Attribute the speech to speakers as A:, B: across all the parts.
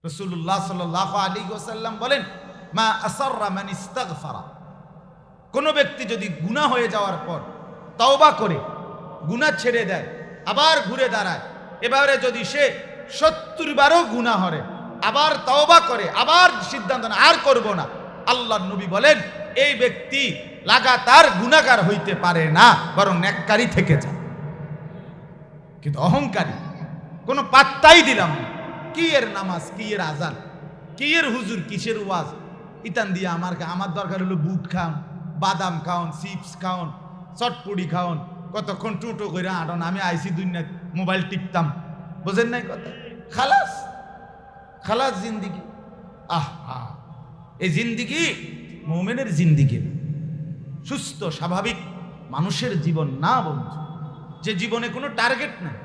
A: রাসূলুল্লাহ সাল্লাল্লাহু আলাইহি ওয়াসাল্লাম বলেন, মা আসাররা মান ইস্তাগফারা, কোন ব্যক্তি যদি গুনাহ হয়ে যাওয়ার পর তওবা করে গুনাহ ছেড়ে দেয়, আবার ঘুরে দাঁড়ায়, এবারে যদি সে 70 বারও গুনাহ করে, আবার তওবা করে, আবার সিদ্ধান্ত নেয় আর করব না, আল্লাহর নবী বলেন এই ব্যক্তি লাগাতার গুনাহগার হইতে পারে না, বরং নেককারী থেকে যায়। কিন্তু অহংকারী, কোনো পাত্তাই দিলাম না, কি এর নামাজ, কি এর আজান, কি এর হুজুর, কিসের ওয়াজ, ইতান দিয়ে আমার দরকার হলো বুট খাওন, বাদাম খাওন, চিপস খাওন, চটপুড়ি খাওন, কতক্ষণ টুটো করে আটন, আমি আইসি দুনিয়া মোবাইল টিপতাম, বোঝেন নাই কথা, খালাস খালাস জিন্দিগি। আহা, এই জিন্দিগি মুমিনের জিন্দিগি না, সুস্থ স্বাভাবিক মানুষের জীবন না বন্ধু। যে জীবনে কোনো টার্গেট নাই,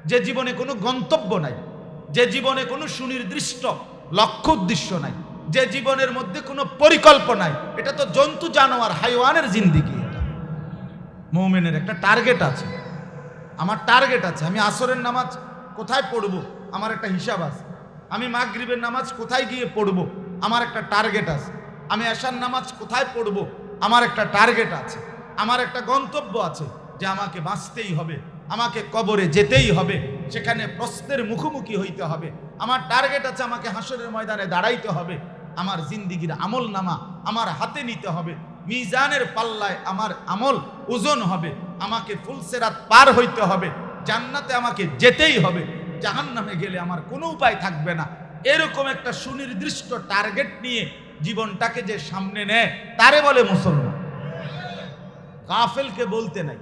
A: যে জীবনে কোনো গন্তব্য নাই, যে জীবনে কোনো সুনির্দিষ্ট লক্ষ্য উদ্দেশ্য নাই, যে জীবনের মধ্যে কোনো পরিকল্পনা নাই, এটা তো জন্তু জানোয়ার হাইওয়ানের জিন্দিগি। এটা মুমিনের একটা টার্গেট আছে, আমার টার্গেট আছে, আমি আসরের নামাজ কোথায় পড়ব আমার একটা হিসাব আছে, আমি মাগরিবের নামাজ কোথায় গিয়ে পড়ব আমার একটা টার্গেট আছে, আমি এশার নামাজ কোথায় পড়ব আমার একটা টার্গেট আছে, আমার একটা গন্তব্য আছে যে আমাকে বাঁচতেই হবে, আমাকে কবরে যেতেই হবে, সেখানে প্রশ্নের মুখোমুখি হইতে হবে, আমার টার্গেট আছে আমাকে হাসরের ময়দানে দাঁড়াইতে হবে, আমার জিন্দিগির আমল নামা আমার হাতে নিতে হবে, মিজানের পাল্লায় আমার আমল ওজন হবে, আমাকে ফুলসেরাত পার হইতে হবে, জান্নাতে আমাকে যেতেই হবে, জাহান্নামে গেলে আমার কোনো উপায় থাকবে না। এরকম একটা সুনির্দিষ্ট টার্গেট নিয়ে জীবনটাকে যে সামনে নেয় তারে বলে মুসলমান। গাফেলকে বলতে নাই,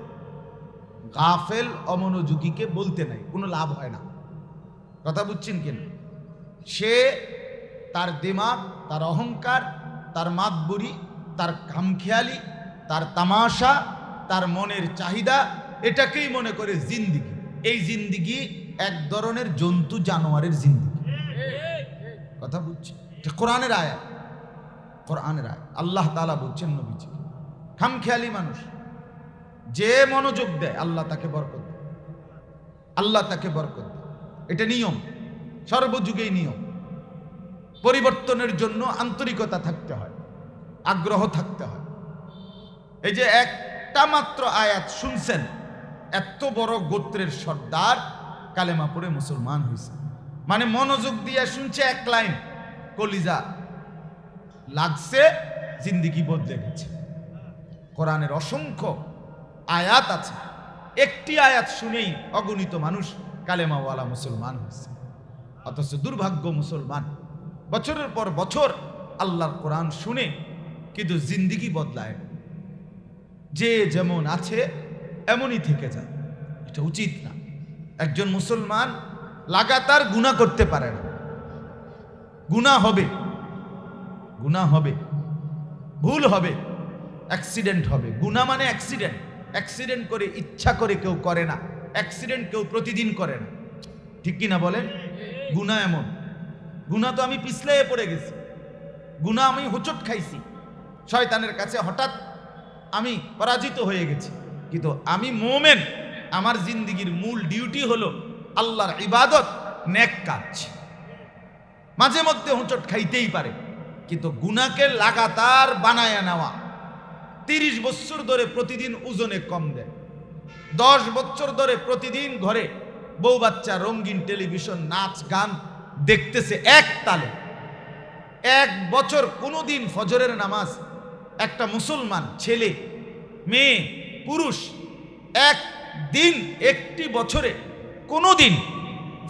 A: গাফেল অমনোযোগীকে বলতে নাই, কোনো লাভ হয় না, কথা বুঝছেন কেন? সে তার দিমাগ, তার অহংকার, তার মাতবুরি, তার কামখেয়ালি, তার তামাশা, তার মনের চাহিদা, এটাকেই মনে করে জিন্দিগি। এই জিন্দিগি এক ধরনের জন্তু জানোয়ারের জিন্দিগি, কথা বুঝছি? এটা কোরআনের আয়াত, কোরআনের আয়াত। আল্লাহ তাআলা বলছেন নবীজি, খামখেয়ালি মানুষ যে মনোযোগ দেয় আল্লাহ তাকে বরকত দেয়, আল্লাহ তাকে বরকত দেয়। এটা নিয়ম, সর্বযুগেই নিয়ম। পরিবর্তনের জন্য আন্তরিকতা থাকতে হয়, আগ্রহ থাকতে হয়। এই যে একটা মাত্র আয়াত শুনছেন, এত বড় গোত্রের সর্দার কালেমা পড়ে মুসলমান হয়েছে, মানে মনোযোগ দিয়ে শুনছে, এক লাইন কলিজা লাগছে, জিন্দিগি বদলে গেছে। কোরআনের অসংখ্য আয়াত আছে, একটি আয়াত শুনেই অগণিত মানুষ কালেমাওয়ালা মুসলমান হয়েছে। অথচ দুর্ভাগ্য মুসলমান বছরের পর বছর আল্লাহর কোরআন শুনে কিন্তু জিন্দিগি বদলায়, যে যেমন আছে এমনই থেকে যায়। এটা উচিত না। একজন মুসলমান লাগাতার গুনাহ করতে পারে না, গুনাহ হবে, গুনাহ হবে, ভুল হবে, অ্যাক্সিডেন্ট হবে। গুনাহ মানে অ্যাক্সিডেন্ট, অ্যাক্সিডেন্ট করে ইচ্ছা করে কেউ করে না, অ্যাক্সিডেন্ট কেউ প্রতিদিন করে না, ঠিক কি না বলেন? গুনাহ এমন, গুনাহ তো আমি পিছলে পড়ে গেছি, গুনাহ আমি হোঁচট খাইছি, শয়তানের কাছে হঠাৎ আমি পরাজিত হয়ে গেছি, কিন্তু আমি মুমিন, আমার জিন্দিগির মূল ডিউটি হলো আল্লাহর ইবাদত, নেক কাজ। মাঝে মধ্যে হোঁচট খাইতেই পারে, কিন্তু গুনাহকে লাগাতার বানায়া নেওয়া, 30 বছর ধরে প্রতিদিন ওজনে কম দেয়, 10 বছর ধরে প্রতিদিন ঘরে বউ বাচ্চা রঙিন টেলিভিশন নাচ গান দেখতেছে এক তালে, 1 বছর কোনোদিন ফজরের নামাজ একটা মুসলমান ছেলে মেয়ে পুরুষ একদিন একটি বছরে কোনোদিন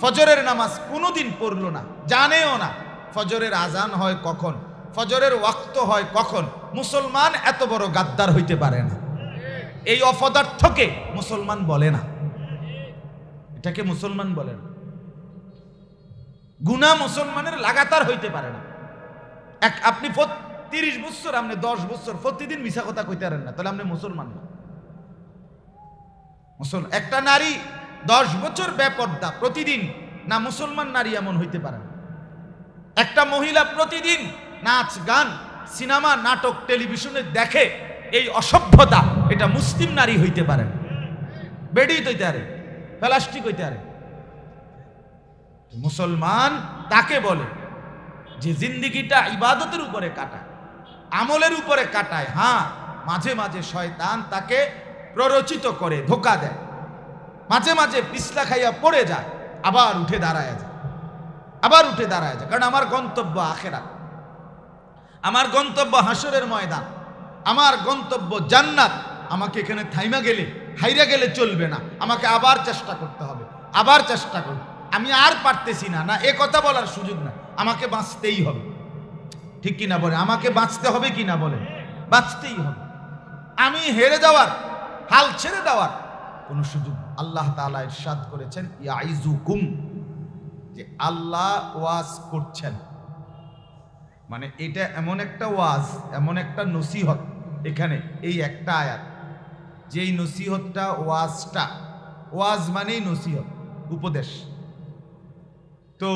A: ফজরের নামাজ কোনোদিন পড়ল না, জানেও না ফজরের আজান হয় কখন, ফজরের ওয়াক্ত হয় কখন। মুসলমান এত বড় গাদ্দার হইতে পারে না। এই অপদার্থকে মুসলমান বলে না, এটাকে মুসলমান বলে না। গুনাহ মুসলমানের লাগাতার হইতে পারে না। আপনি 30 বছর, আপনি 10 বছর প্রতিদিন মিছা কথা কইতে পারেন না, তাহলে আপনি মুসলমান না। একটা নারী 10 বছর বেপর্দা প্রতিদিন, না মুসলমান নারী এমন হইতে পারে না। একটা মহিলা প্রতিদিন নাচ গান সিনেমা নাটক টেলিভিশনে দেখে, এই অসভ্যতা, এটা মুসলিম নারী হইতে পারে না। বেডি হইতে পারে, প্লাস্টিক হইতে পারে। মুসলমান তাকে বলে যে জিন্দিগিটা ইবাদতের উপরে কাটায়, আমলের উপরে কাটায়। হ্যাঁ, মাঝে মাঝে শয়তান তাকে প্ররোচিত করে, ধোঁকা দেয়, মাঝে মাঝে পিছলা খাইয়া পড়ে যায়, আবার উঠে দাঁড়ায় যায়, আবার উঠে দাঁড়ায় যায়। কারণ আমার গন্তব্য আখিরাত, আমার গন্তব্য হাসরের ময়দান, আমার গন্তব্য জান্নাত। আমাকে এখানে থাইমা গেলে, হাইরা গেলে চলবে না, আমাকে আবার চেষ্টা করতে হবে, আবার চেষ্টা করব। আমি আর পারতেছি না, না এ কথা বলার সুযোগ না, আমাকে বাঁচতেই হবে। ঠিক কিনা বলে? আমাকে বাঁচতে হবে কিনা বলে? বাঁচতেই হবে। আমি হেরে যাওয়ার, হাল ছেড়ে দেওয়ার কোনো সুযোগ। আল্লাহ তাআলা ইরশাদ করেছেন ইয়াইজুকুম, যে আল্লাহ ওয়াজ করছেন, মানে এটা এমন একটা ওয়াজ, এমন একটা নসিহত। এখানে এই একটা আয়াত, যেই নসিহতটা, ওয়াজটা, ওয়াজ মানেই নসিহত, উপদেশ। তো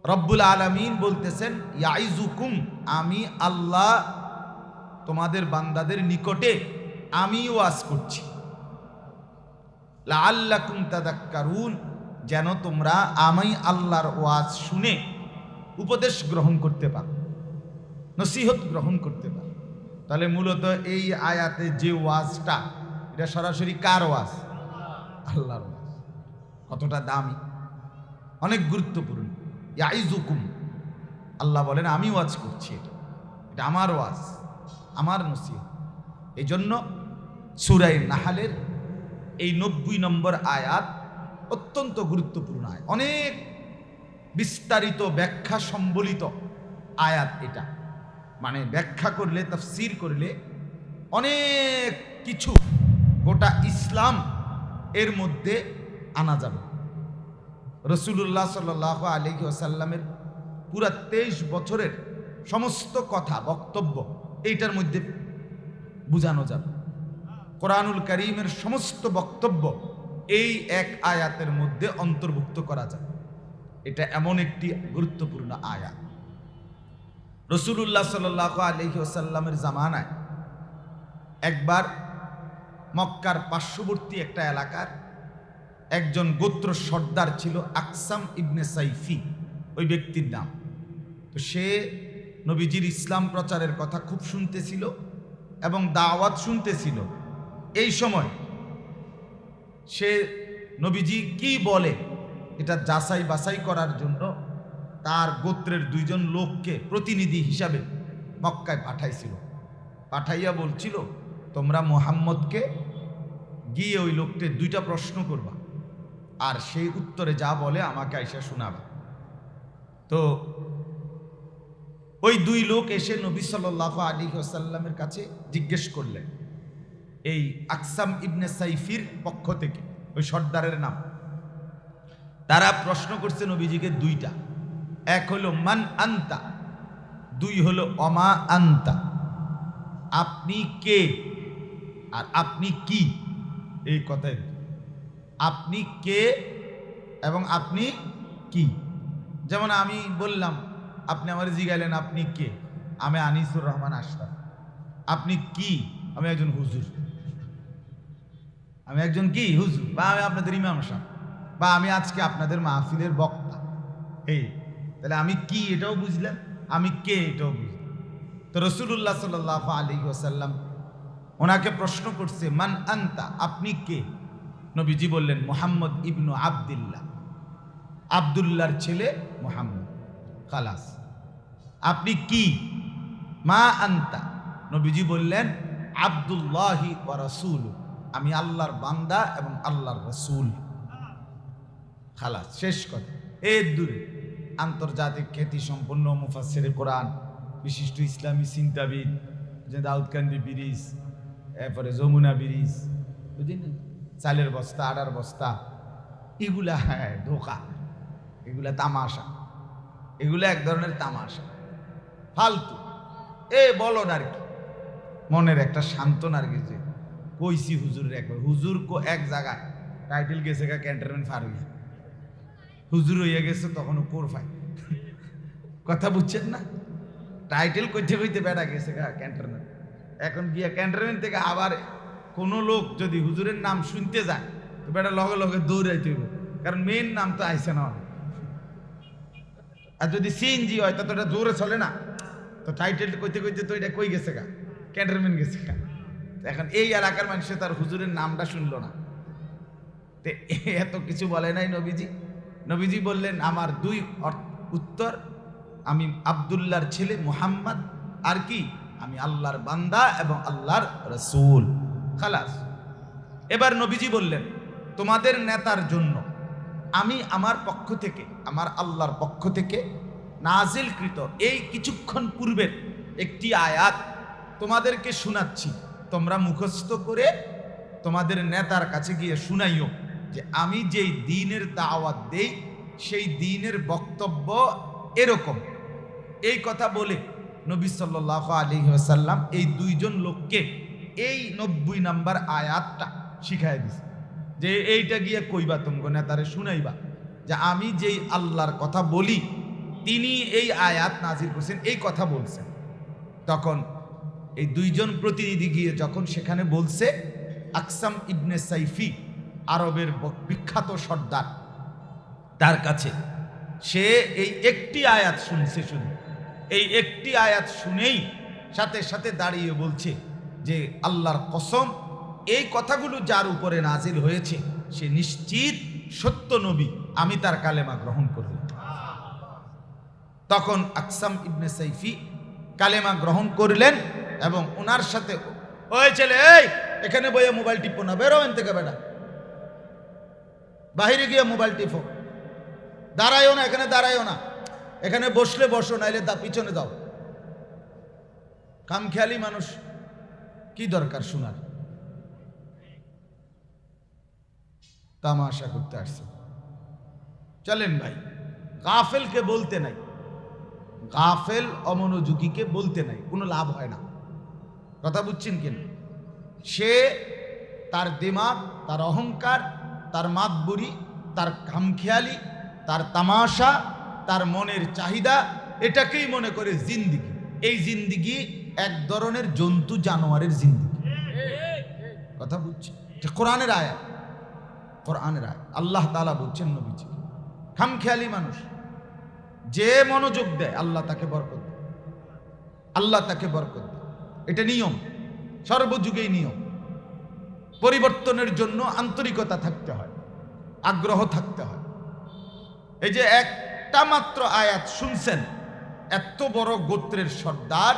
A: রব্বুল আলামিন বলতেছেন ইয়াইজুকুম, আমি আল্লাহ তোমাদের বান্দাদের নিকটে আমি ওয়াজ করছি, লাআল্লাকুম তাযাক্কারুন, যেন তোমরা আমি আল্লাহর ওয়াজ শুনে উপদেশ গ্রহণ করতে পারো, নসিহত গ্রহণ করতে পারো। তাহলে মূলত এই আয়াতে যে ওয়াজটা, এটা সরাসরি কার ওয়াজ? আল্লাহর ওয়াজ। কতটা দামি, অনেক গুরুত্বপূর্ণ। ইয়াইজুকুম, আল্লাহ বলেন আমি ওয়াজ করছি, এটা আমার ওয়াজ, আমার নসিহত। এই জন্য সূরা নাহলের এই 90 নম্বর আয়াত অত্যন্ত গুরুত্বপূর্ণ আয়াত, অনেক বিস্তারিত ব্যাখ্যা সম্বলিত আয়াত এটা। মানে ব্যাখ্যা করলে, তাফসীর করলে অনেক কিছু গোটা ইসলাম এর মধ্যে আনা যাবে। রাসূলুল্লাহ সাল্লাল্লাহু আলাইহি ওয়াসাল্লামের পুরা 23 বছরের সমস্ত কথা, বক্তব্য এইটার মধ্যে বোঝানো যাবে। কোরআনুল কারীমের সমস্ত বক্তব্য এই এক আয়াতের মধ্যে অন্তর্ভুক্ত করা যাবে। এটা এমন একটি গুরুত্বপূর্ণ আয়াত। রাসূলুল্লাহ সাল্লাল্লাহু আলাইহি ওয়াসাল্লামের জামানায় একবার মক্কার পার্শ্ববর্তী একটা এলাকার একজন গোত্র সর্দার ছিল, আকসাম ইবনে সাইফি ওই ব্যক্তির নাম। তো সে নবীজির ইসলাম প্রচারের কথা খুব শুনতেছিল এবং দাওয়াত শুনতেছিল। এই সময় সে নবীজি কি বলে এটা যাচাই বাছাই করার জন্য তার গোত্রের 2 জন লোককে প্রতিনিধি হিসাবে মক্কায় পাঠাইছিল। পাঠাইয়া বলছিল, তোমরা মুহাম্মদকে গিয়ে ওই লোককে 2টা প্রশ্ন করবা, আর সেই উত্তরে যা বলে আমাকে আইসা শোনাবা। তো ওই 2 লোক এসে নবী সাল্লাল্লাহু আলাইহি ওয়াসাল্লামের কাছে জিজ্ঞেস করলেন, এই আকসাম ইবনে সাইফির পক্ষ থেকে, ওই সর্দারের নাম। তারা প্রশ্ন করছে নবীজিকে 2টা, এক হলো মান আনতা, 2 হলো অমা আনতা, আপনি কে আর আপনি কি। এই কথাই, আপনি কে এবং আপনি কি। যেমন আমি বললাম, আপনি আমার জিজ্ঞালেন আপনি কে, আমি আনিসুর রহমান আশরাফ। আপনি কি? আমি একজন হুজুর। আমি একজন কি? হুজুর। বা আমি আপনাদের ইমাম সাহেব, বা আমি আজকে আপনাদের মাহফিলের বক্তা। এই তাহলে আমি কি এটাও বুঝলাম, আমি কে এটাও বুঝলাম। তো রাসূলুল্লাহ সাল্লাল্লাহু আলাইহি ওয়াসাল্লাম ওনাকে প্রশ্ন করছে, মান আনতা, আপনি কে? নবীজি বললেন, মুহাম্মদ ইবনু আব্দুল্লাহ, আব্দুল্লাহর ছেলে মুহাম্মদ। খালাস। আপনি কি? মা আনতা, নবীজি বললেন, আব্দুল্লাহি ওয়া রাসূলু, আমি আল্লাহর বান্দা এবং আল্লাহর রাসূল। খালাস, শেষ কথা। এর দূরে আন্তর্জাতিক খ্যাতি সম্পন্ন মুফাসসিরে কোরআন, বিশিষ্ট ইসলামী চিন্তাবিদ, যে দাউদকান্দি ব্রিজ, এরপরে যমুনা ব্রিজ, বুঝলেন, চালের বস্তা, আটার বস্তা, এগুলা হ্যাঁ ধোকা, এগুলা তামাশা, এগুলা এক ধরনের তামাশা, ফালতু। বলো না আর কি, মনের একটা সান্ত্বনা আর কি। যে কইছি হুজুরের একবার, হুজুর এক জায়গায় টাইটেল গেছে গা ক্যান্টনমেন্ট ফার হইয়া, হুজুর হইয়া গেছে তখন কোর ফাই। কথা বুঝছেন না? টাইটেল কইতে কইতে বেড়া গেছে গা ক্যান্টনমেন্ট। এখন গিয়া ক্যান্টনমেন্ট থেকে আবার কোনো লোক যদি হুজুরের নাম শুনতে যায় তো বেটা লগে লগে দৌড়াইতে হইব, কারণ মেন নাম তো আইসে না। আর যদি সিএনজি হয় তা তো এটা জোরে চলে না, তো টাইটেল কইতে কইতে তো এটা কই গেছে গা, ক্যান্টনমেন্ট গেছে গা। এখন এই এলাকার মানুষ তার হুজুরের নামটা শুনলো না, তো এত কিছু বলে নাই নবীজি। নবীজি বললেন আমার দুই উত্তর, আমি আব্দুল্লাহর ছেলে মুহাম্মদ, আর কি আমি আল্লাহর বান্দা এবং আল্লাহর রাসূল, খালাস। এবার নবীজি বললেন তোমাদের নেতার জন্য আমি আমার পক্ষ থেকে, আমার আল্লাহর পক্ষ থেকে নাজিলকৃত এই কিছুক্ষণ পূর্বের একটি আয়াত তোমাদেরকে শোনাচ্ছি, তোমরা মুখস্থ করে তোমাদের নেতার কাছে গিয়ে শুনাইও যে আমি যেই দ্বীনের দাওয়াত দেই সেই দ্বীনের বক্তব্য এরকম। এই কথা বলে নবী সাল্লাল্লাহু আলাইহি ওয়াসাল্লাম এই দুইজন লোককে এই 90 নাম্বার আয়াতটা শিখাই দিছে, যে এইটা গিয়ে কইবা তোমগো নেতারে শুনাইবা যে আমি যেই আল্লাহর কথা বলি তিনি এই আয়াত নাজিল করছেন, এই কথা বলছেন। তখন এই দুইজন প্রতিনিধি গিয়ে যখন সেখানে বলছে, আকসাম ইবনে সাইফি আরবের বিখ্যাত সর্দার, তার কাছে সে এই একটি আয়াত শুনছে, শুধু এই একটি আয়াত শুনেই সাথে সাথে দাঁড়িয়ে বলছে যে আল্লাহর কসম এই কথাগুলো যার উপরে নাজিল হয়েছে সে নিশ্চিত সত্য নবী, আমি তার কালেমা গ্রহণ করব। তখন আকসাম ইবনে সাইফি কালেমা গ্রহণ করলেন এবং ওনার সাথে, ওই ছেলে এই এখানে বইয়ে মোবাইল টিপো না, বেরো এন থেকে বেটা, বাহিরে গিয়ে মোবাইল টিপো, দাঁড়াইও না, এখানে দাঁড়াইও না, এখানে বসলে বসো, নাইলে পিছনে দাও। কামখেয়ালি মানুষ, কি দরকার শোনার, তামাশা করতে আসছে। চলেন ভাই, গাফেলকে বলতে নাই, গাফেল অমনোযোগীকে বলতে নাই, কোনো লাভ হয় না। কথা বুঝছেন কেন? সে তার দিমাগ, তার অহংকার, তার মাতবুরি, তার খামখেয়ালি, তার তামাশা, তার মনের চাহিদা, এটাকেই মনে করে জিন্দিগি। এই জিন্দিগি এক ধরনের জন্তু জানোয়ারের জিন্দিগি। কথা বুঝছে? কোরআনের আয়াত, কোরআনের আয়াত, আল্লাহ তাআলা বলছেন নবীজি, খামখেয়ালি মানুষ যে মনোযোগ দেয় আল্লাহ তাকে বরকত দেয়, আল্লাহ তাকে বরকত দেয়। এটা নিয়ম, সর্বযুগেই নিয়ম। পরিবর্তনের জন্য আন্তরিকতা থাকতে হয়, আগ্রহ থাকতে হয়। এই যে একটা মাত্র আয়াত শুনছেন, এত বড় গোত্রের সর্দার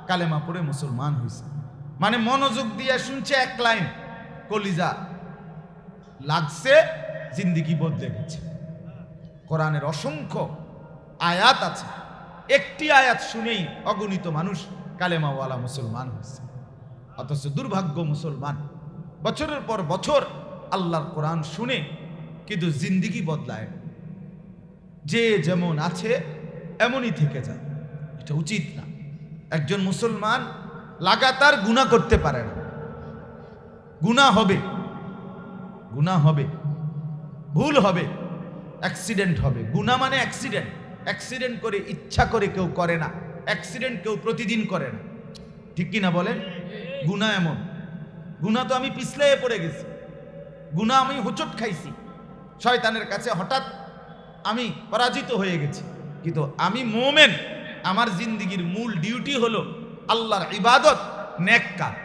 A: কালেমা পড়ে মুসলমান হয়েছে, মানে মনোযোগ দিয়ে শুনছে, এক লাইন কলিজা লাগছে, জিন্দিগি বদলে গেছে। কোরআনের অসংখ্য আয়াত আছে, একটি আয়াত শুনেই অগণিত মানুষ কালেমাওয়ালা মুসলমান হয়েছে। অথচ দুর্ভাগ্য মুসলমান বছরের পর বছর আল্লাহর কোরআন শুনে কিন্তু জিন্দিগি বদলায়, যে যেমন আছে এমনই থেকে যায়। এটা উচিত না। একজন মুসলমান লাগাতার গুনাহ করতে পারে না, গুনাহ হবে, গুনাহ হবে, ভুল হবে, অ্যাক্সিডেন্ট হবে। গুনাহ মানে অ্যাক্সিডেন্ট, অ্যাক্সিডেন্ট করে ইচ্ছা করে কেউ করে না, অ্যাক্সিডেন্ট কেউ প্রতিদিন করে না, ঠিক কি না বলেন? গুনাহ এমন, গুনাহ তো আমি পিছলে পড়ে গেছি, গুনাহ আমি হোঁচট খাইছি, শয়তানের কাছে হঠাৎ আমি পরাজিত হয়ে গেছি, কিন্তু আমি মোমেন, আমার জিন্দিগির মূল ডিউটি হলো আল্লাহর ইবাদত, নেক কাজ।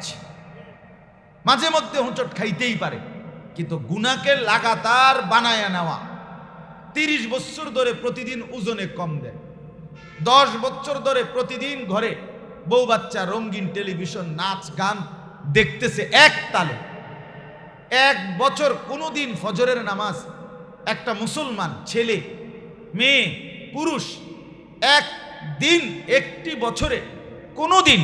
A: মাঝে মধ্যে হোঁচট খাইতেই পারে, কিন্তু গুনাহকে লাগাতার বানায়া নেওয়া, 30 বছর ধরে প্রতিদিন ওজনে কম দেয়, 10 বছর ধরে প্রতিদিন ঘরে বউ বাচ্চা রঙিন টেলিভিশন নাচ গান দেখতেছে এক তালে, 1 বছর কোনোদিন ফজরের নামাজ একটা মুসলমান ছেলে মেয়ে পুরুষ একদিন একটি বছরে কোনোদিন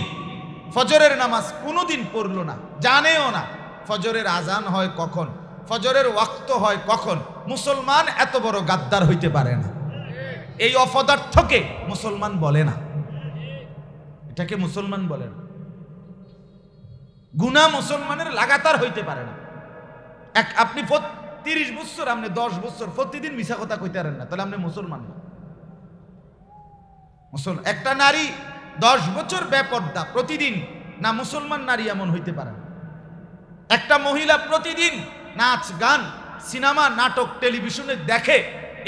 A: ফজরের নামাজ কোনোদিন পড়লো না, জানেও না ফজরের আজান হয় কখন, ফজরের ওয়াক্ত হয় কখন। মুসলমান এত বড় গাদ্দার হইতে পারে না। এই অপদার্থকে মুসলমান বলে না, এটাকে মুসলমান বলে না। গুনাহ মুসলমানের লাগাতার হইতে পারে না। আপনি 30 বছর, আপনি 10 বছর প্রতিদিন মিছা কথা কইতে পারেন না, তাহলে আপনি মুসলমান না। একটা নারী 10 বছর বেপর্দা প্রতিদিন, না মুসলমান নারী এমন হইতে পারে না। একটা মহিলা প্রতিদিন নাচ গান সিনেমা নাটক টেলিভিশনে দেখে,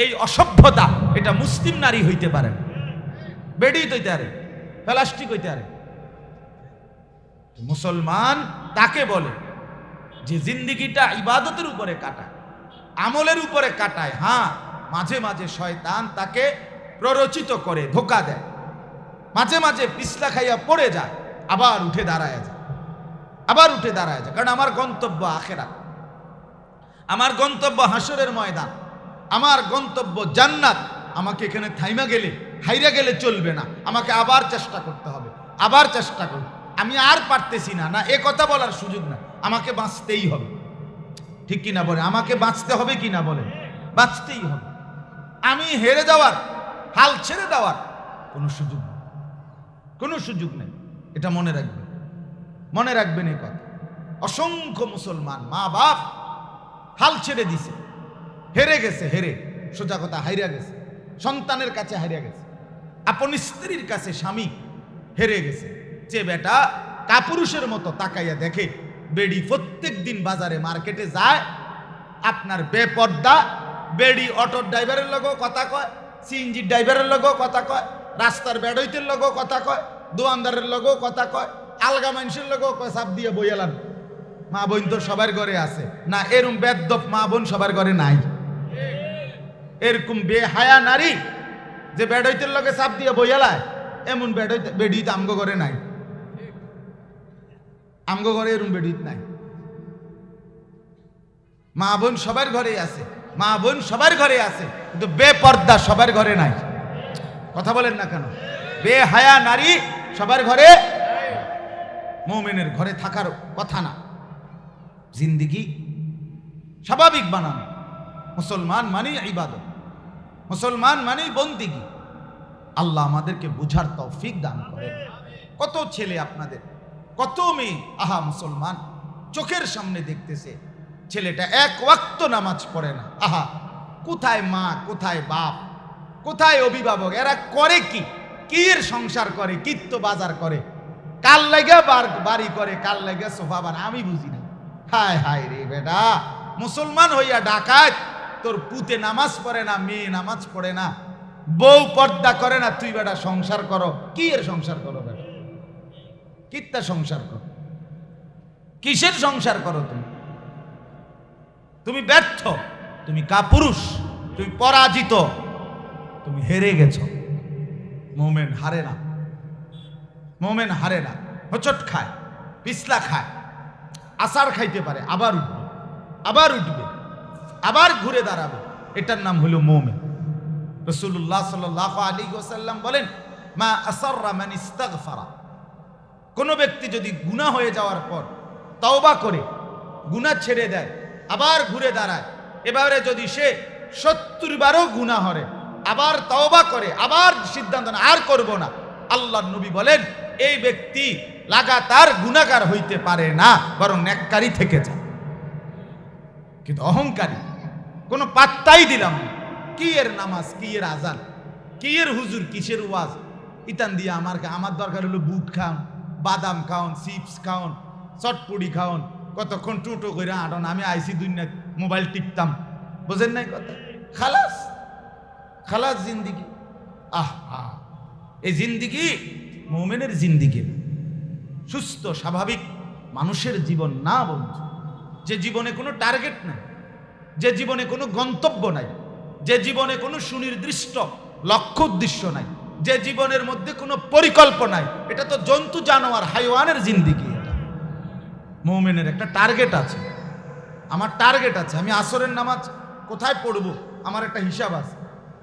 A: এই অসভ্যতা, এটা মুসলিম নারী হইতে পারে না। বেডি হইতে পারে, প্লাস্টিক হইতে পারে। মুসলমান তাকে বলে যে জিন্দিগিটা ইবাদতের উপরে কাটায়, আমলের উপরে কাটায়। হ্যাঁ, মাঝে মাঝে শয়তান তাকে প্ররোচিত করে, ধোঁকা দেয়, মাঝে মাঝে পিছলা খাইয়া পড়ে যায়, আবার উঠে দাঁড়ায় যায়, আবার উঠে দাঁড়ায় যায়। কারণ আমার গন্তব্য আখিরাত, আমার গন্তব্য হাসরের ময়দান, আমার গন্তব্য জান্নাত। আমাকে এখানে থাইমা গেলে, হাইরা গেলে চলবে না, আমাকে আবার চেষ্টা করতে হবে, আবার চেষ্টা করব। আমি আর পারতেছি না, না এ কথা বলার সুযোগ না, আমাকে বাঁচতেই হবে। ঠিক কিনা বলে? আমাকে বাঁচতে হবে কিনা বলে? বাঁচতেই হবে। আমি হেরে যাওয়ার, হাল ছেড়ে দেওয়ার কোনো সুযোগ নেই, কোনো সুযোগ নেই। এটা মনে রাখবেন, মনে রাখবেন এই কথা। অসংখ্য মুসলমান মা বাপ হাল ছেড়ে দিছে, হেরে গেছে, হেরে, সোজা কথা হাইরা গেছে, সন্তানের কাছে হাইরা গেছে, আপন স্ত্রীর কাছে স্বামী হেরে গেছে। যে বেটা কাপুরুষের মতো তাকাইয়া দেখে বেডি প্রত্যেক দিন বাজারে মার্কেটে যায়, আপনার বেপর্দা বেডি অটোর ড্রাইভারের লগেও কথা কয়, সিএনজির ড্রাইভারের লগেও কথা কয়, রাস্তার বেডইতের লগেও কথা কয়, দোয়ানদারের লগেও কথা কয়, আলগা মানুষের লগেও কয়, সাপ দিয়ে বইয়ালান। মা বোন তো সবার ঘরে আছে না? এরকম বেদ্যপ মা বোন সবার ঘরে নাই। এরকম বেহায়া নারী যে বেডইতের লগে সাপ দিয়ে বইয়ালায়, এমন বেডিত আমগো ঘরে নাই। আমগো ঘরে এরকম বেডিত নাই। মা বোন সবার ঘরে আছে, মা বোন সবার ঘরে আছে, কিন্তু বেপর্দা সবার ঘরে নাই। কথা বলেন না কেন? বেহায়া নারী সবার ঘরে, মুমিনের ঘরে থাকার কথা না। জিন্দিগি স্বাভাবিক বানানো। মুসলমান মানেই ইবাদত, মুসলমান মানেই বন্দিগি। আল্লাহ আমাদেরকে বুঝার তৌফিক দান করে। কত ছেলে আপনাদের, কত মেয়ে, আহা মুসলমান চোখের সামনে দেখতেছে ছেলেটা এক ওয়াক্ত নামাজ পড়ে না। আহা, কোথায় মা, কোথায় বাপ, কোথায় অভিভাবক? এরা করে কি? কি এর সংসার করে, কিত্ত বাজার করে, কাল লাগা বাড়ি করে, কাল লাগা সোফা বানায়, আমি বুঝি না। হায় হায় রে বেটা, মুসলমান হইয়া ডাকাত, তোর পুতে নামাজ পড়ে না, মেয়ে নামাজ পড়ে না, বউ পর্দা করে না, তুই বেটা সংসার করো। কি এর সংসার করো বেটা? কিত্তা সংসার করো? কিসের সংসার করো তুমি? তুমি ব্যর্থ, তুমি কাপুরুষ, তুমি পরাজিত, তুমি হেরে গেছো। মোমেন হারে না, মোমেন হারে না। হোঁচট খায়, পিছলা খায়, আসার খাইতে পারে, আবার উঠবে, আবার উঠবে, আবার ঘুরে দাঁড়াবে। এটার নাম হলো মোমেন। রাসূলুল্লাহ সাল্লাল্লাহু আলাইহি ওয়াসাল্লাম বলেন, মা আসাররা মান ইস্তাগফারা। কোন ব্যক্তি যদি গুনাহ হয়ে যাওয়ার পর তওবা করে গুনাহ ছেড়ে দেয়, আবার ঘুরে দাঁড়ায়, এবারে যদি সে 70 বারও গুনাহ করে, আবার তওবা করে, আবার সিদ্ধান্ত নেয় আর করব না, আল্লাহর নবী বলেন এই ব্যক্তি লাগাতার গুনাহগার হইতে পারে না, বরং নেককারী থেকে যায়। কিন্তু অহংকারী, কোনো পাত্তাই দিলাম না। কি এর নামাজ, কি এর আজান, কি এর হুজুর, কিসের ওয়াজ, ইতান দিয়ে আমার দরকার হলো বুট খাওন, বাদাম খাওন, চিপস খাওন, চটপুড়ি খাওন, কতক্ষণ টুটো করে আটন। আমি আইসি দুনিয়া মোবাইল টিপতাম, বোঝেন নাই কথা? খালাস, খালাস জিন্দিগি। আহা, এই জিন্দিগি মুমিনের জিন্দিগি, সুস্থ স্বাভাবিক মানুষের জীবন না বন্ধু। যে জীবনে কোনো টার্গেট নাই, যে জীবনে কোনো গন্তব্য নাই, যে জীবনে কোনো সুনির্দিষ্ট লক্ষ্য উদ্দেশ্য নাই, যে জীবনের মধ্যে কোনো পরিকল্পনা নাই, এটা তো জন্তু জানোয়ার হাইওয়ানের জিন্দিগি। এটা মুমিনের একটা টার্গেট আছে। আমার টার্গেট আছে, আমি আসরের নামাজ কোথায় পড়ব, আমার একটা হিসাব আছে।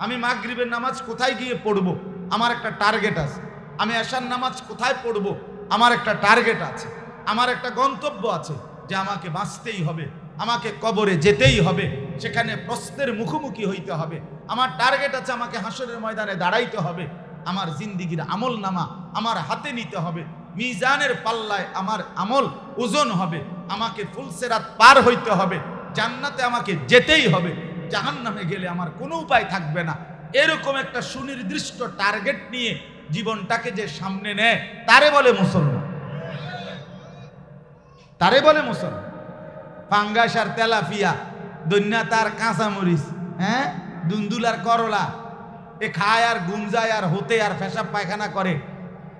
A: আমি মাগরিবের নামাজ কোথায় গিয়ে পড়ব, আমার একটা টার্গেট আছে। আমি এশার নামাজ কোথায় পড়ব, আমার একটা টার্গেট আছে। আমার একটা গন্তব্য আছে যে আমাকে বাঁচতেই হবে, আমাকে কবরে যেতেই হবে, সেখানে প্রশ্নের মুখোমুখি হইতে হবে। আমার টার্গেট আছে, আমাকে হাসরের ময়দানে দাঁড়াইতে হবে। আমার জিন্দিগির আমল নামা আমার হাতে নিতে হবে, মিজানের পাল্লায় আমার আমল ওজন হবে, আমাকে ফুলসেরাত পার হইতে হবে, জান্নাতে আমাকে যেতেই হবে, জাহান্নামে গেলে আমার কোনো উপায় থাকবে না। এরকম একটা সুনির্দিষ্ট টার্গেট নিয়ে জীবনটাকে যে সামনে নেয়, তারে বলে মুসলমান, তারে বলে মুসলমান। পাঙ্গাস আর তেলাপিয়া, দন্যা তার কাঁচামরিচ, হ্যাঁ, দুন্দুল আর করলা, এ খায় আর গুঞ্জায় আর হতে আর পেশাব পায়খানা করে,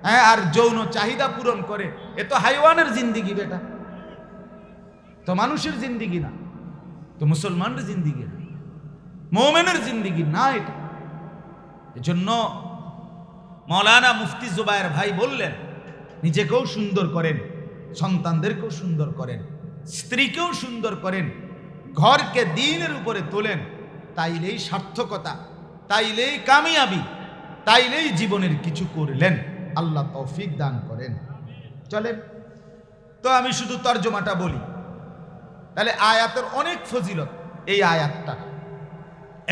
A: হ্যাঁ, আর যৌন চাহিদা পূরণ করে। এ তো হাইওয়ানের জিন্দিগি বেটা, তো মানুষের জিন্দিগি না, তো মুসলমানের জিন্দিগি না, মোমেনের জিন্দিগি না এটা। এজন্য মাওলানা মুফতি জুবায়ের ভাই বললেন, নিজেকেও সুন্দর করেন, সন্তানদেরকেও সুন্দর করেন, স্ত্রীকেও সুন্দর করেন, ঘরকে দ্বীনের উপরে তোলেন, তাইলেই সার্থকতা, তাইলেই কামিয়াবি, তাইলেই জীবনের কিছু করলেন। আল্লাহ তৌফিক দান করেন। চলেন তো আমি শুধু তর্জমাটা বলি। তাহলে আয়াতের অনেক ফজিলত এই আয়াতটা।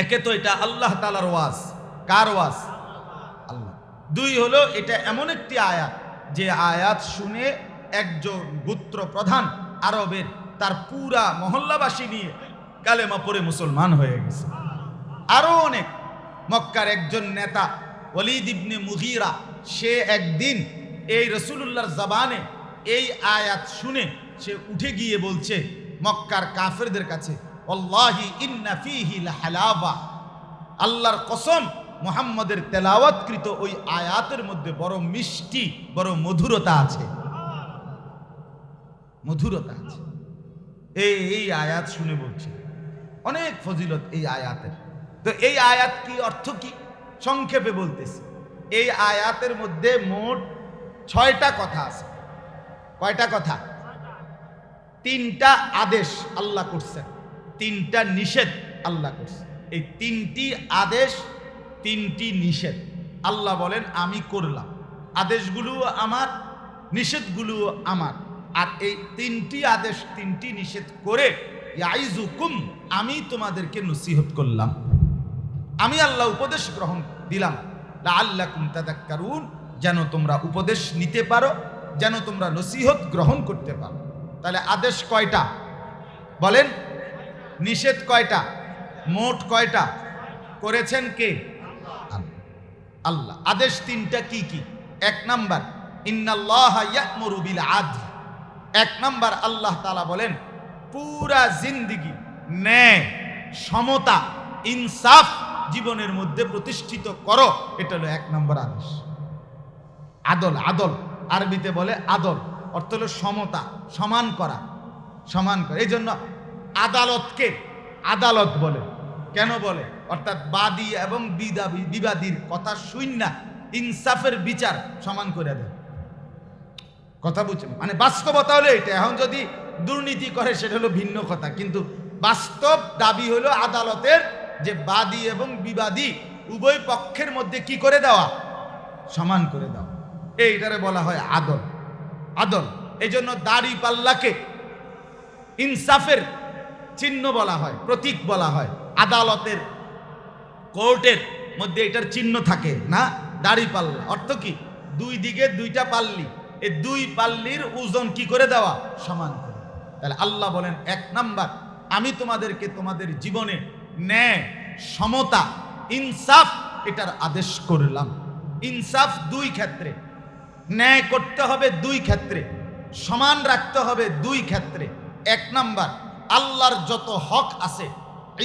A: একে তো এটা আল্লাহ তাআলার ওয়াজ। কার ওয়াজ? আল্লাহ। দুই হলো এটা এমন একটি আয়াত যে আয়াত শুনে একজন গোত্র প্রধান আরবের তার পুরা মহল্লাবাসী নিয়ে কালেমা পড়ে মুসলমান হয়ে গেছে। আরো অনেক, মক্কার একজন নেতা ওয়ালিদ ইবনে মুগীরা, সে একদিন এই রাসূলুল্লাহর জবানে এই আয়াত শুনে সে উঠে গিয়ে বলছে মক্কার কাফেরদের কাছে, ওয়াল্লাহি ইন্না ফীহি লাহালাওয়া, আল্লাহর কসম মুহাম্মদের তেলাওয়াতকৃত ওই আয়াতের মধ্যে বড় মিষ্টি, বড় মধুরতা আছে, মধুরতা আছে। এই আয়াত শুনে বলছে অনেক ফজিলত এই আয়াতের। তো এই আয়াত কি, অর্থ কি, সংক্ষেপে বলতেছি। এই আয়াতের মধ্যে মোট 6টা কথা আছে। কয়টা কথা? 3টা আদেশ আল্লাহ করছেন, 3টা নিষেধ আল্লাহ করছেন। এই 3টি আদেশ, 3টি নিষেধ আল্লাহ বলেন আমি করলাম, আদেশগুলো আমার, নিষেধগুলো আমার। আর এই 3টি আদেশ 3টি নিষেধ করে ইয়াইজুকুম, আমি তোমাদেরকে নসিহত করলাম, আমি আল্লাহ উপদেশ গ্রহণ দিলাম, লাআল্লাকুম তাযাক্কারুন, যেন তোমরা উপদেশ নিতে পারো, যেন তোমরা নসিহত গ্রহণ করতে পারো। তাহলে আদেশ কয়টা বলেন? নিষেধ কয়টা? মোট কয়টা? করেছেন কে? আল্লাহ। আদেশ 3টা কি কি? 1 নাম্বার, ইন্নাল্লাহা ইয়া'মুরু বিল আদল। 1 নাম্বার, আল্লাহ তাআলা বলেন পুরা জিন্দেগি ন্যায়, সমতা, ইনসাফ জীবনের মধ্যে প্রতিষ্ঠিত করো। এটা হলো 1 নম্বর আদেশ। আদল, আদল আরবিতে বলে আদল, অর্থ হলো সমতা, সমান করা, সমান করা। এই জন্য আদালতকে আদালত বলে। কেন বলে? অর্থাৎ বাদী এবং বিবাদীর কথা শুননা ইনসাফের বিচার সমান করে দেয়। কথা বুঝছেন? মানে বাস্তবতা হলো এটা। এখন যদি দুর্নীতি করে সেটা হলো ভিন্ন কথা, কিন্তু বাস্তব দাবি হলো আদালতের যে বাদী এবং বিবাদী উভয় পক্ষের মধ্যে কি করে দেওয়া? সমান করে দেওয়া। এইটারে বলা হয় আদল। আদল। এই জন্য দাড়ি পাল্লাকে ইনসাফের চিহ্ন বলা হয়, প্রতীক বলা হয়। আদালতের, কোর্টের মধ্যে এটার চিহ্ন থাকে না, দাড়ি পাল্লা। অর্থ কি? 2 দিকে 2টা পাল্লি, এই 2 পাল্লির ওজন কি করে দেওয়া? সমান করে। তাহলে আল্লাহ বলেন 1 নাম্বার, আমি তোমাদেরকে তোমাদের জীবনে ন্যায়, সমতা, ইনসাফ এটার আদেশ করলাম। ইনসাফ 2 ক্ষেত্রে, ন্যায় করতে হবে 2 ক্ষেত্রে, সমান রাখতে হবে 2 ক্ষেত্রে। 1 নাম্বার, আল্লাহর যত হক আছে,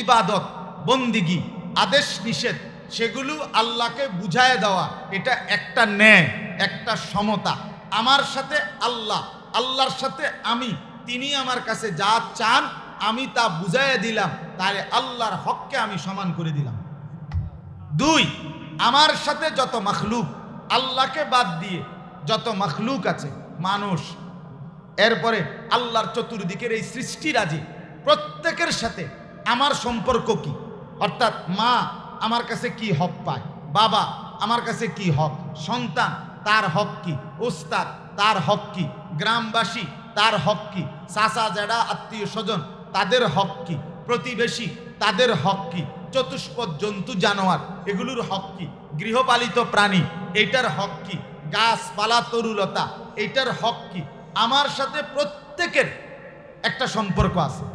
A: ইবাদত, বন্দিগি, আদেশ নিষেধ, সেগুলো আল্লাহকে বুঝায় দেওয়া। এটা একটা ন্যায়, একটা সমতা। আমার সাথে আল্লাহ, আল্লাহর সাথে আমি, তিনি আমার কাছে যা চান আমি তা বুঝাইয়া দিলাম, তাহলে আল্লাহর হককে আমি সমান করে দিলাম। 2, আমার সাথে যত মখলুক, আল্লাহকে বাদ দিয়ে যত মখলুক আছে, মানুষ, এরপরে আল্লাহর চতুর্দিকের এই সৃষ্টিরাজি, প্রত্যেকের সাথে আমার সম্পর্ক কি? অর্থাৎ মা আমার কাছে কি হক পায়, বাবা আমার কাছে কি হক, সন্তান তার হক কি, উস্তাদ তার হক কি, গ্রামবাসী তার হক কি, চাচা জেঠা আত্মীয় স্বজন তাদের হক কি, প্রতিবেশী তাদের হক কি, চতুষ্পদ জন্তু জানোয়ার এগুলোর হক কি, গৃহপালিত প্রাণী এইটার হক কি, গাছপালা তরুলতা এইটার হক কি। আমার সাথে প্রত্যেকের একটা সম্পর্ক আছে।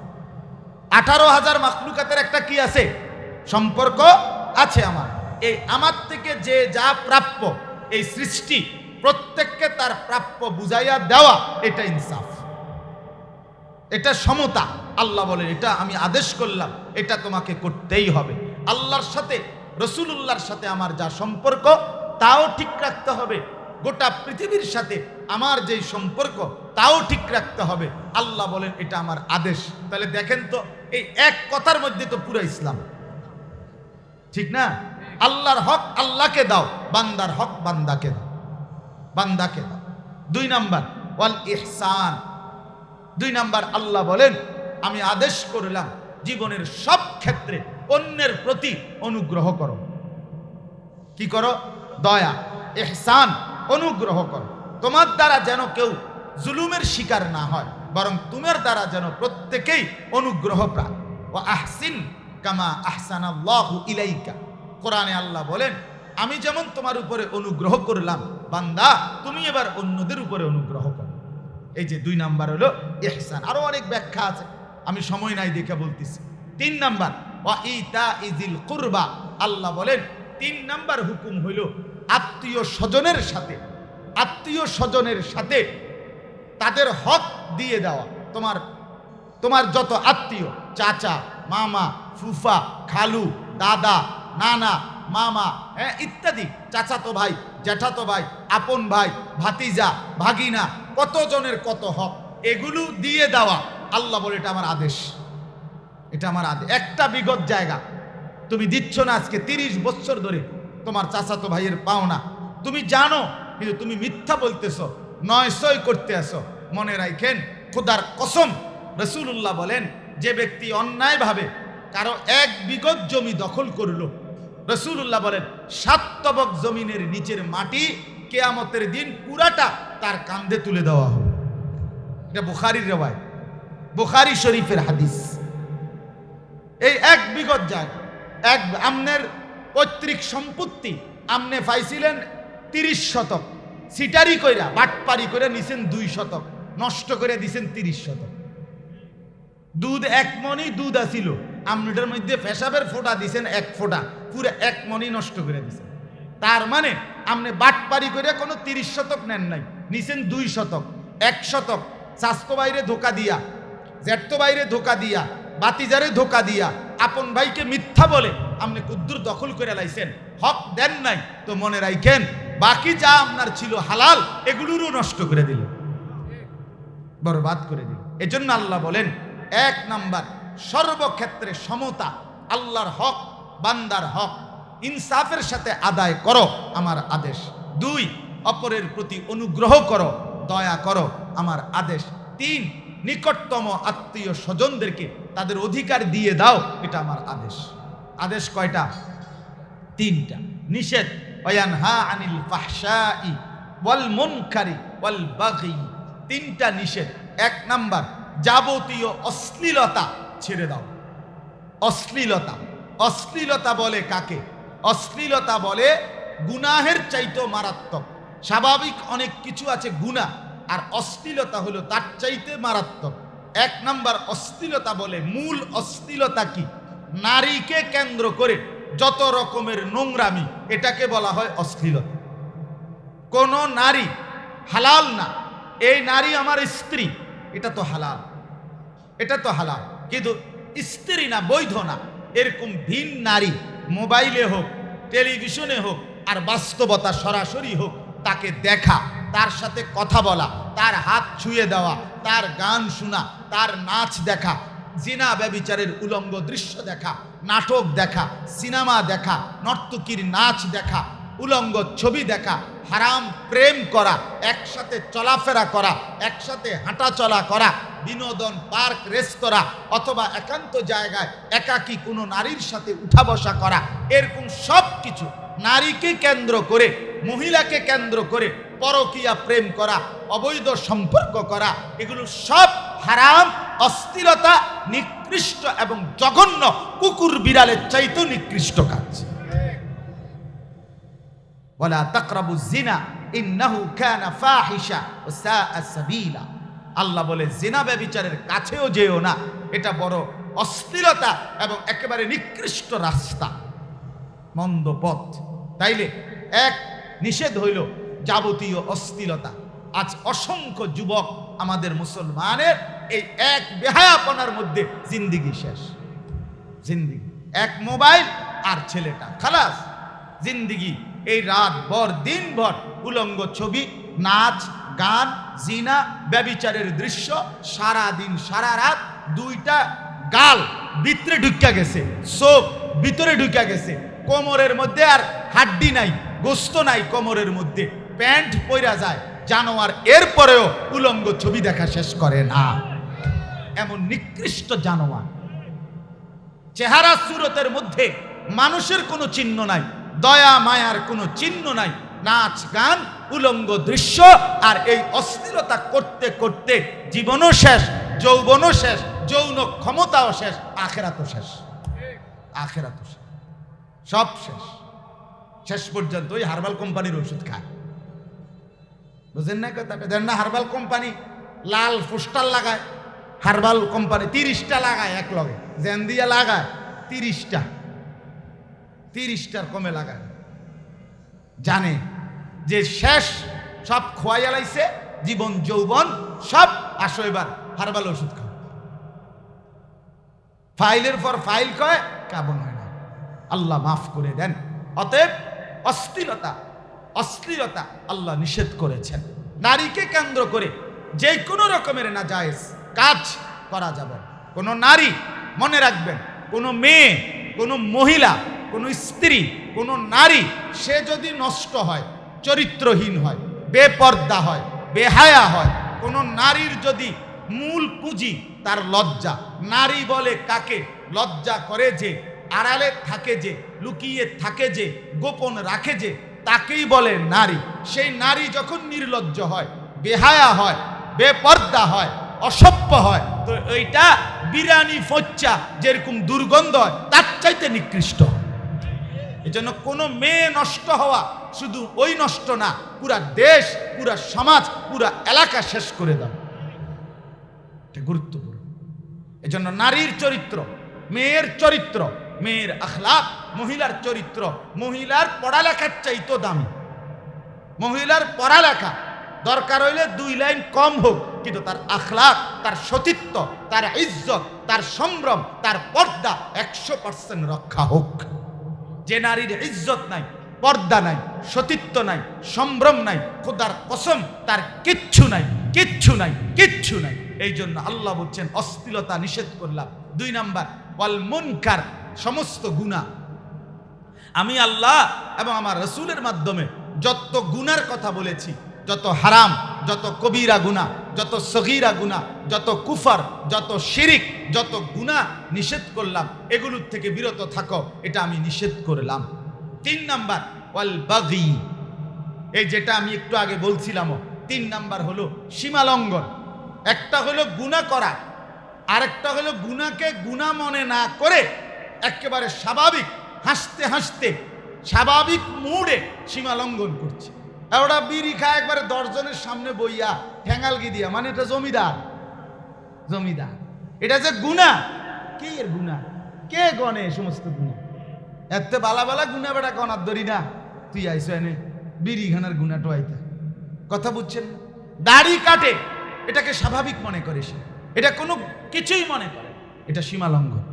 A: 18,000 মাখলুকাতের একটা কি আছে? সম্পর্ক আছে আমার। এই আমার থেকে যে যা প্রাপ্য, এই সৃষ্টি প্রত্যেককে তার প্রাপ্য বুঝাইয়া দেওয়া, এটা ইনসাফ, এটা সমতা। আল্লাহ বলে এটা আমি আদেশ করলাম, এটা তোমাকে করতেই হবে। আল্লাহর সাথে রাসূলুল্লাহর সাথে আমার যা সম্পর্ক তাও ঠিক রাখতে হবে, গোটা পৃথিবীর সাথে আমার যেই সম্পর্ক তাও ঠিক রাখতে হবে। আল্লাহ বলেন এটা আমার আদেশ। তাহলে দেখেন তো এই এক কথার মধ্যে তো পুরো ইসলাম, ঠিক না? আল্লাহর হক আল্লাহকে দাও, বান্দার হক বান্দাকে দাও, বান্দাকে দাও। 2 নাম্বার ওয়াল ইহসান। 2 নাম্বার আল্লাহ বলেন আমি আদেশ করলাম জীবনের সব ক্ষেত্রে অন্যের প্রতি অনুগ্রহ করো। কি করো? দয়া, ইহসান, অনুগ্রহ করো। তোমার দ্বারা যেন কেউ জুলুমের শিকার না হয়, বরং তোমার দ্বারা যেন প্রত্যেকেই অনুগ্রহ পায়। ওয়া আহসিন কামা আহসানাল্লাহু ইলাইকা। কোরআনে আল্লাহ বলেন আমি যেমন তোমার উপরে অনুগ্রহ করলাম বান্দা, তুমি এবার অন্যদের উপরে অনুগ্রহ করো। এই যে 2 নাম্বার হলো ইহসান। আরো অনেক ব্যাখ্যা আছে, আমি সময় নাই দেখে বলতেছি। 3 নাম্বার ওয়া ইতাইজিল কুরবা। আল্লাহ বলেন 3 নাম্বার হুকুম হইল আত্মীয় স্বজনের সাথে, আত্মীয় স্বজনের সাথে তাদের হক দিয়ে দেওয়া। তোমার যত আত্মীয়, চাচা, মামা, ফুফা, খালু, দাদা, নানা, মামা, হ্যাঁ ইত্যাদি, চাচাতো ভাই, জ্যাঠাতো ভাই, আপন ভাই, ভাতিজা, ভাগিনা, কতজনের কত হক, এগুলো দিয়ে দেওয়া। আল্লাহ বলে এটা আমার আদেশ, এটা আমার আদেশ। একটা বিগত জায়গা তুমি দিচ্ছ না আজকে 30 বছর ধরে তোমার চাচাতো ভাইয়ের পাওনা, তুমি জানো, কিন্তু তুমি মিথ্যা বলতেছো, নয়সই করতে আসো। মনে রাখেন খোদার কসম, রাসূলুল্লাহ বলেন যে ব্যক্তি অন্যায়ভাবে কারো 1 বিগত জমি দখল করলো, রাসূলুল্লাহ বলেন 7 তবক জমিনের নিচের মাটি কিয়ামতের দিন পুরাটা তার কাঁধে তুলে দেওয়া হবে। এটা বুখারীর রওয়ায়াত, বুখারী শরীফের হাদিস। এই 1 বিগত জায়গা, আমনের পৈতৃক সম্পত্তি আমনে পাইছিলেন 30 শতক, সিটারি কইরা বাটপারি করে নিছেন 2 শতক, নষ্ট করে দিছেন 30 শতক। দুধ 1 মণি দুধ আছিল, আমনুটার মধ্যে পেশাবের ফোঁটা দিছেন 1 ফোঁটা, পুরো 1 মণি নষ্ট করে দিছেন। তার মানে আমনে বাটপারি করে কোনো 30 শতক নেন নাই, নিছেন 2 শতক। 1 শতক স্বাস্থ্য বাইরে ধোকা দিয়া, জ্যাঠতো বাইরে ধোকা দিয়া, বাতিজারে ধোকা দিয়া, আপন ভাইকে মিথ্যা বলে আপনি কুদ্দুর দখল করে লাইছেন, হক দেন নাই। তো মনে রাখেন বাকি যা আপনার ছিল হালাল, এগুলোরও নষ্ট করে দিল, বরবাদ করে দিল। এজন্য আল্লাহ বলেন 1 নাম্বার সর্বক্ষেত্রে সমতা, আল্লাহর হক বান্দার হক ইনসাফের সাথে আদায় করো, আমার আদেশ। 2 অপরের প্রতি অনুগ্রহ করো, দয়া করো, আমার আদেশ। 3 নিকটতম আত্মীয় স্বজনদেরকে তাদের অধিকার দিয়ে দাও, এটা আমার আদেশ। আদেশ কয়টা? 3টা। নিষেধ ওয়ানহা আনিল ফাহশাই ওয়াল মুনকারি ওয়াল বাগি। 3টা নিষেধ। 1 নাম্বার যাবতীয় অশ্লীলতা ছেড়ে দাও। অশ্লীলতা, অশ্লীলতা বলে কাকে? অশ্লীলতা বলে গুনাহের চাইতে মারাত্মক। স্বাভাবিক অনেক কিছু আছে গুনাহ, আর অশ্লীলতা হলো তার চাইতে মারাত্মক। 1 নাম্বার অশ্লীলতা বলে, মূল অশ্লীলতা কি? নারীকে কেন্দ্র করে যত রকমের নোংরামি, এটাকে বলা হয় অশ্লীলতা। কোন নারী হালাল না, এই নারী আমার স্ত্রী, এটা তো হালাল, এটা তো হালাল, কিন্তু স্ত্রী না, বৈধ না, এরকম ভিন নারী মোবাইলে হোক, টেলিভিশনে হোক, আর বাস্তবতা সরাসরি হোক, তাকে দেখা, তার সাথে কথা বলা, তার হাত ছুঁয়ে দেওয়া, তার গান শোনা, তার নাচ দেখা, জিনা ব্যভিচারের উলঙ্গ দৃশ্য দেখা, নাটক দেখা, সিনেমা দেখা, নর্তকীর নাচ দেখা, উলঙ্গ ছবি দেখা, হারাম প্রেম করা, একসাথে চলাফেরা করা, একসাথে হাঁটা চলা করা, বিনোদন পার্ক, রেস্তোরাঁ অথবা একান্ত জায়গায় একাকী কোনো নারীর সাথে উঠা বসা করা, এরকম সব কিছু নারীকে কেন্দ্র করে, মহিলাকে কেন্দ্র করে পরকীয়া প্রেম করা, অবৈধ সম্পর্ক করা, এগুলো সব হারাম, অশ্লীলতা, নিকৃষ্ট এবং জঘন্য, কুকুর বিড়ালের চাইতেও নিকৃষ্ট কাজ। ওয়ালা তাকরাবুজ জিনা ইন্নাহু কানা ফাহিশা ওয়া সাআ সাবিলা। আল্লাহ বলে জিনা ব্যভিচারের কাছেও যেও না, এটা বড় অশ্লীলতা এবং একেবারে নিকৃষ্ট রাস্তা, মন্দ পথ। তাইলে 1 নিষেধ হইল যাবতীয় অশ্লীলতা। আজ অসংখ্য যুবক আমাদের মুসলমানের এই 1 বেহায়াপনার মধ্যে জিন্দিগি শেষ। জিন্দিগি 1 মোবাইল, আর ছেলেটা, খালাস জিন্দিগি। এই রাত ভর দিন ভর উলঙ্গ ছবি, নাচ গান, জিনা, ব্যভিচারের দৃশ্য, সারা দিন সারা রাত। দুইটা গাল ভিতরে ঢুকা গেছে, চোখ ভিতরে ঢুকা গেছে, কোমরের মধ্যে আর হাড্ডি নাই, গোস্ত নাই কোমরের মধ্যে, প্যান্ট পইরা যায় জানোয়ার, এরপরেও উলঙ্গ ছবি দেখা শেষ করে না। এমন নিকৃষ্ট জানোয়ার। চেহারা সুরতের মধ্যে মানুষের কোনো চিহ্ন নাই, দয়া মায়ার কোনো চিহ্ন নাই, নাচ গান, উলঙ্গ দৃশ্য, আর এই অস্থিরতা করতে করতে জীবনও শেষ, যৌবনও শেষ, যৌন ক্ষমতাও শেষ, আখেরাতও শেষ। আখেরাতও শেষ, সব শেষ। শেষ পর্যন্ত ওই হার্বাল কোম্পানির ওষুধ খায়। বুঝেন না কথাটা? দেন না, হার্বাল কোম্পানি লাল পোস্টার লাগায়, হার্বাল কোম্পানি 30টা লাগায়, এক লগে জেন দিয়া লাগায় 30টার কমে লাগায়। জানে যে শেষ, সব খোয়াইয়া লাইছে, জীবন যৌবন সব, আসো এবার হার্বাল ওষুধ খাও। ফাইলের পর ফাইল কয়, কেমন হয় না, আল্লাহ মাফ করে দেন। অতএব অশ্লীলতা আল্লাহ নিষেধ করেছেন। নারীকে কেন্দ্র করে যে কোনো রকমের নাজায়েজ কাজ করা যাবে। কোনো নারী, মনে রাখবেন, কোনো মেয়ে, কোনো মহিলা, কোনো স্ত্রী, কোনো নারী, সে যদি নষ্ট হয়, চরিত্রহীন হয়, বেপর্দা হয়, বেহায়া হয়, কোনো নারীর যদি মূল পুঁজি তার লজ্জা, নারী বলে কাকে লজ্জা করে যে, আড়ালে থাকে যে, লুকিয়ে থাকে যে, গোপন রাখে যে, তাকেই বলে নারী। সেই নারী যখন নির্লজ্জ হয়, বেহায়া হয়, বেপর্দা হয়, অসভ্য হয়, তো এইটা বিরানি ফচ্চা যেরকম দুর্গন্ধ হয়, তার চাইতে নিকৃষ্ট। এই জন্য কোনো মেয়ে নষ্ট হওয়া শুধু ওই নষ্ট না, পুরা দেশ, পুরা সমাজ, পুরা এলাকা শেষ করে দাও। এটা গুরুত্বপূর্ণ। এই জন্য নারীর চরিত্র, মেয়ের চরিত্র, মেয়ের আখলাক, মহিলার চরিত্র, মহিলার পড়ালেখার চাইতো দামি। মহিলার পড়ালেখা দরকার হইলে 2 লাইন কম হোক, কিন্তু তার আখলাক, তার সতীত্ব, তার ইজ্জত, তার সম্ভ্রম, তার পর্দা 100% রক্ষা হোক। যে নারীর ইজ্জত নাই, পর্দা নাই, সতীত্ব নাই, সম্ভ্রম নাই, খোদার কসম তার কিচ্ছু নাই, কিচ্ছু নাই, কিচ্ছু নাই। এই জন্য আল্লাহ বলছেন অশ্লীলতা নিষেধ করলাম। 2 নাম্বার, ওয়াল মুনকার, সমস্ত গুনাহ। আমি আল্লাহ এবং আমার রাসূলের মাধ্যমে যত গুনার কথা বলেছি, যত হারাম, যত কবিরা গুনাহ, যত সগীরা গুনাহ, যত কুফর, যত শিরিক, যত গুনাহ নিষেধ করলাম, এগুলোর থেকে বিরত থাকো, এটা আমি নিষেধ করলাম। 3 নাম্বার, ওয়াল বাগী, এই যেটা আমি একটু আগে বলছিলাম। 3 নাম্বার হলো সীমালঙ্ঘন। একটা হলো গুনাহ করা, আরেকটা হলো গুনাহকে গুনাহ মনে না করে একেবারে স্বাভাবিক, হাসতে হাসতে স্বাভাবিক মুডে সীমালঙ্ঘন করছে। ওরা বিড়ি খায় একবারে 10 জনের সামনে বইয়া ঠ্যাঙ্গালগি দিয়া, মানে এটা জমিদার। এটা যে গুনাহ, কে এর গুনাহ, কে গনে সমস্ত গুনাহ? এত বালা বালা গুনাহ বেটা গনার ধরি না, তুই আইসো এনে বিড়ি খানার গুনাহ টোয়াইতে। কথা বুঝছেন? দাড়ি কাটে, এটাকে স্বাভাবিক মনে করে সে, এটা কোনো কিছুই মনে করে, এটা সীমালঙ্ঘন,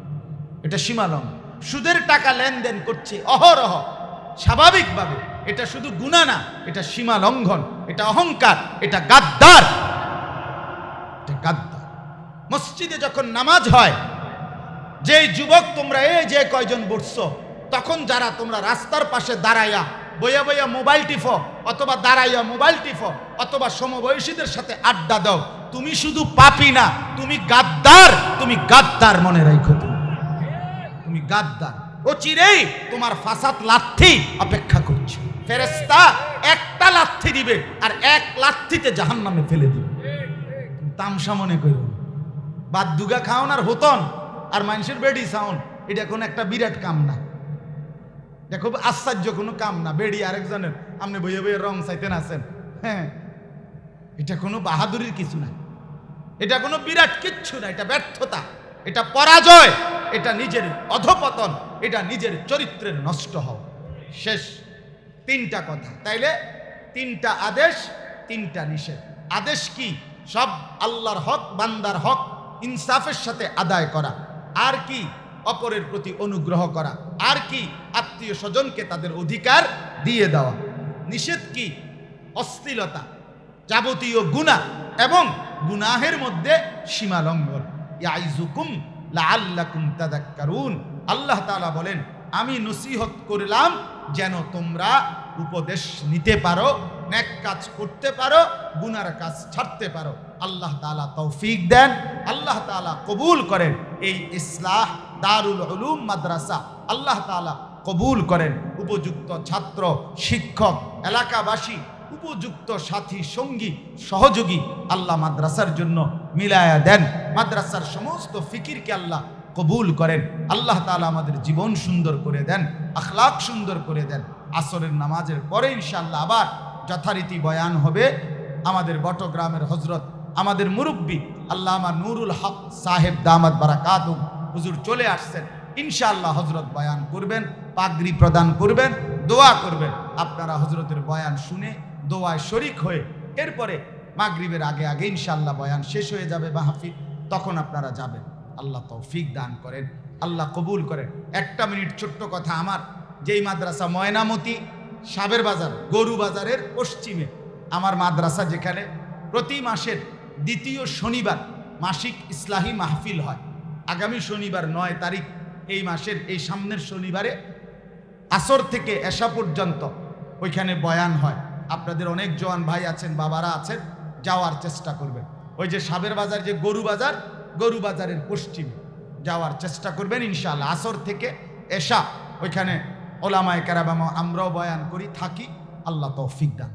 A: এটা সীমালঙ্ঘন। সুদের টাকা লেনদেন করছে অহরহ স্বাভাবিকভাবে, এটা শুধু গুনাহ না, এটা সীমা লঙ্ঘন, এটা অহংকার, এটা গাদ্দার, এটা গাদ্দার। মসজিদে যখন নামাজ হয়, যে যুবক তোমরা এই যে কয়জন বসছো, তখন যারা তোমরা রাস্তার পাশে দাঁড়াইয়া বইয়া বইয়া মোবাইল টিফো, অথবা দাঁড়াইয়া মোবাইল টিফো, অথবা সমবয়সীদের সাথে আড্ডা দাও, তুমি শুধু পাপী না, তুমি গাদ্দার, তুমি গাদ্দার, মনে রাখো, তুমি গাদ্দার। ও চিরেই তোমার ফাসাদ লাথি অপেক্ষা করছে। ফেরেশতা একটা লাথি দিবে আর 1 লাথিতে জাহান্নামে ফেলে দিবে। তামসা মনে করো, বাদ দুগা খাওন আর হতন আর মানুষের বেডি সাউন, এটা কোনো একটা বিরাট কাম না, এটা খুব আশ্চর্য কোনো কাম না। বেডি আরেকজনের আপনি বইয়ে বইয়ে রং চাইতেন আছেন, হ্যাঁ, এটা কোনো বাহাদুরির কিছু না, এটা কোনো বিরাট কিচ্ছু না, এটা ব্যর্থতা, এটা পরাজয়, এটা নিজের অধপতন, এটা নিজের চরিত্রের নষ্ট হওয়া। শেষ 3টা কথা। তাইলে 3টা আদেশ, 3টা নিষেধ। আদেশ কি? সব আল্লাহর হক, বান্দার হক ইনসাফের সাথে আদায় করা। আর কি? অপরের প্রতি অনুগ্রহ করা। আর কি? আত্মীয় স্বজনকে তাদের অধিকার দিয়ে দেওয়া। নিষেধ কি? অশ্লীলতা, যাবতীয় গুনাহ এবং গুনাহের মধ্যে সীমা লঙ্ঘন। ইয়াইজুকুম লাআল্লাকুম তাযাক্কারুন। আল্লাহ তাআলা বলেন, আমি নসিহত করলাম যেন তোমরা উপদেশ নিতে পারো, নেক কাজ করতে পারো, গুনার কাজ ছাড়তে পারো। আল্লাহ তাআলা তৌফিক দেন, আল্লাহ তাআলা কবুল করেন। এই ইসলাহ দারুল উলুম মাদ্রাসা আল্লাহ তাআলা কবুল করেন। উপযুক্ত ছাত্র, শিক্ষক, এলাকাবাসী, উপযুক্ত সাথী, সঙ্গী, সহযোগী আল্লাহ মাদ্রাসার জন্য মিলায়া দেন। মাদ্রাসার সমস্ত ফিকিরকে আল্লাহ কবুল করেন। আল্লাহ তাআলা আমাদের জীবন সুন্দর করে দেন, আখলাক সুন্দর করে দেন। আসরের নামাজের পরে ইনশাআল্লাহ আবার যথারীতি বয়ান হবে। আমাদের বটগ্রামের হজরত, আমাদের মুরব্বী আল্লামা নুরুল হক সাহেব দামাত বারাকাতুহু হুজুর চলে আসছেন। ইনশাআল্লাহ হজরত বয়ান করবেন, পাগড়ি প্রদান করবেন, দোয়া করবেন। আপনারা হজরতের বয়ান শুনে দোয়ায় শরিক হয়ে এরপরে মাগরিবের আগে আগে ইনশাআল্লাহ বয়ান শেষ হয়ে যাবে মাহফিল, তখন আপনারা যাবেন। আল্লাহ তৌফিক দান করেন, আল্লাহ কবুল করেন। একটা মিনিট ছোট্ট কথা, আমার যেই মাদ্রাসা ময়নামতি সাবের বাজার, গরু বাজারের পশ্চিমে আমার মাদ্রাসা, যেখানে প্রতি মাসের দ্বিতীয় শনিবার মাসিক ইসলাহি মাহফিল হয়। আগামী শনিবার 9 তারিখ এই মাসের, এই সামনের শনিবারে আসর থেকে এশা পর্যন্ত ওইখানে বয়ান হয়। আপনাদের অনেক জওয়ান ভাই আছেন, বাবারা আছেন, যাওয়ার চেষ্টা করবেন। ওই যে সাবের বাজার, যে গরু বাজার, গরু বাজারের পশ্চিমে যাওয়ার চেষ্টা করবেন ইনশাআল্লাহ। আসর থেকে এশা ওইখানে ওলামায়ে কেরাম আমরাও বয়ান করি থাকি। আল্লাহ তৌফিক দান।